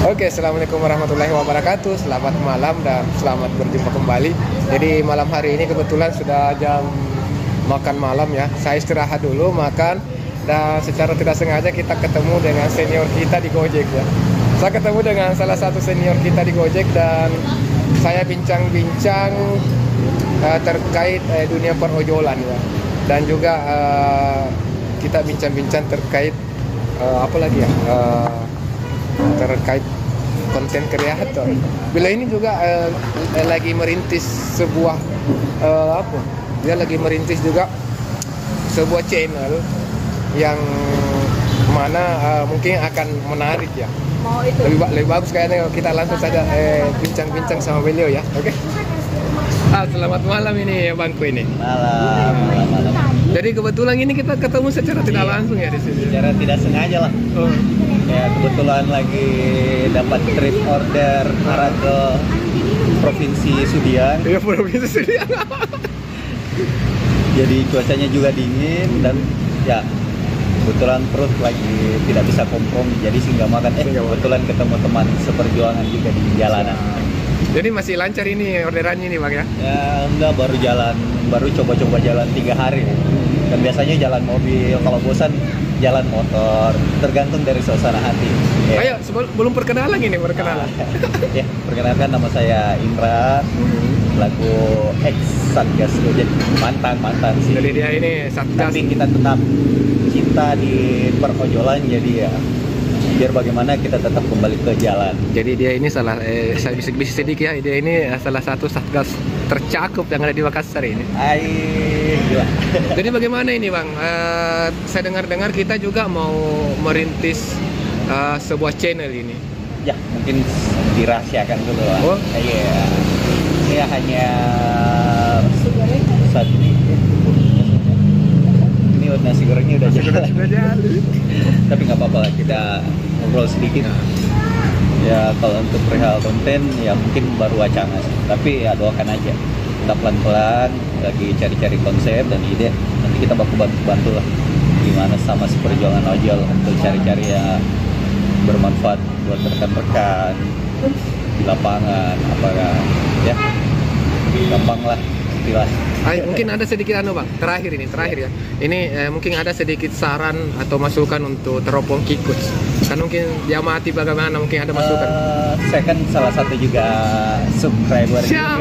Oke, assalamualaikum warahmatullahi wabarakatuh. Selamat malam dan selamat berjumpa kembali. Jadi malam hari ini kebetulan sudah jam makan malam ya. Saya istirahat dulu makan dan secara tidak sengaja kita ketemu dengan senior kita di Gojek ya. Saya ketemu dengan salah satu senior kita di Gojek dan saya bincang-bincang terkait dunia perojolan ya. Dan juga kita bincang-bincang terkait apa lagi ya? Terkait konten kreator. Bila ini juga lagi merintis sebuah apa? Dia lagi merintis juga sebuah channel yang mana mungkin akan menarik ya. Lebih bagus kayaknya kita langsung saja bincang-bincang sama beliau ya. Oke. Selamat malam ini Bangku ini. Malam. Jadi kebetulan ini kita ketemu secara tidak langsung ya di sini. Secara tidak sengaja lah. Ya kebetulan lagi dapat trip order arah ke Provinsi Sudiang. Iya, Provinsi Sudiang. Jadi cuacanya juga dingin dan ya kebetulan perut lagi tidak bisa kompromi, jadi singgah makan. Kebetulan ketemu teman seperjuangan juga di jalanan. Jadi masih lancar ini orderannya nih Bang ya? Ya enggak, baru coba-coba jalan 3 hari. Dan biasanya jalan mobil, kalau bosan jalan motor, tergantung dari suasana hati. Ayo, Ya. belum perkenalan ini, perkenalan. Ya, perkenalkan nama saya Indra, lagu ex Satgas Gojek, mantan sih. Jadi dia ini Satgas. Tapi kita tetap cinta di perojolan, jadi ya biar bagaimana kita tetap kembali ke jalan. Jadi dia ini saya bisik-bisik sedikit ya, dia ini salah satu Satgas tercakup yang ada di Makassar ini. Gila. Jadi bagaimana ini Bang? Saya dengar-dengar kita juga mau merintis sebuah channel ini. Ya, mungkin dirahasiakan dulu lah. Oh? Iya. Ini hanya satu. Ini nasi gorengnya udah jalan. Tapi nggak apa-apa lah, kita ngobrol sedikit. Ya kalau untuk perihal konten ya mungkin baru wacana sih. Tapi ya doakan aja. Kita pelan-pelan lagi cari-cari konsep dan ide. Nanti kita baku bantu lah gimana sama si perjuangan ojol untuk cari-cari ya bermanfaat buat rekan-rekan di lapangan, apakah ya gampang lah istilah. Mungkin ada sedikit Bang, terakhir ya. Ini mungkin ada sedikit saran atau masukan untuk teropong Kikut. Kan mungkin dia mati bagaimana, mungkin ada masukan. Saya kan salah satu juga subscriber siap.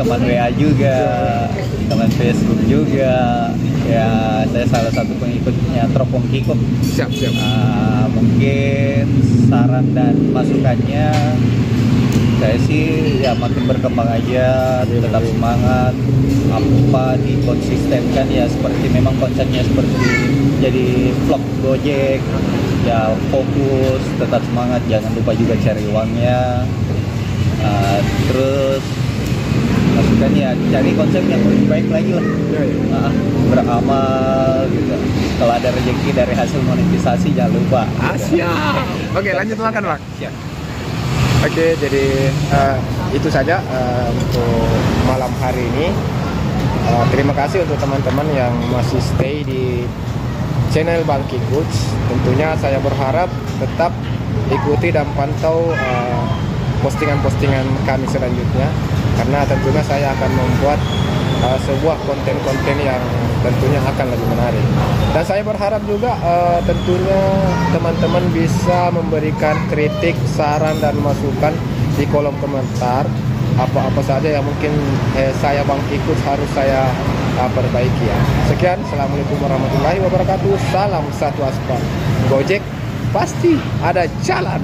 Teman WA juga, teman Facebook juga. Ya, saya salah satu pengikutnya teropong Kikut. Siap. Mungkin saran dan masukannya saya sih ya makin berkembang aja, tetap semangat, apa dikonsistenkan ya seperti memang konsepnya seperti jadi vlog Gojek ya, fokus, tetap semangat, jangan lupa juga cari uangnya. Terus masukannya cari konsep yang lebih baik lagi lah. Beramal gitu. Kalau ada rezeki dari hasil monetisasi jangan lupa. Siap. Oke, lanjut makan Bang. Siap. Oke, jadi itu saja untuk malam hari ini. Terima kasih untuk teman-teman yang masih stay di channel Bang Kikut. Tentunya saya berharap tetap ikuti dan pantau postingan-postingan kami selanjutnya, karena tentunya saya akan membuat sebuah konten-konten yang tentunya akan lebih menarik. Dan saya berharap juga tentunya teman-teman bisa memberikan kritik, saran dan masukan di kolom komentar, apa-apa saja yang mungkin saya Bang Kikut harus saya perbaiki ya. Sekian, assalamualaikum warahmatullahi wabarakatuh. Salam satu aspal. Gojek pasti ada jalan.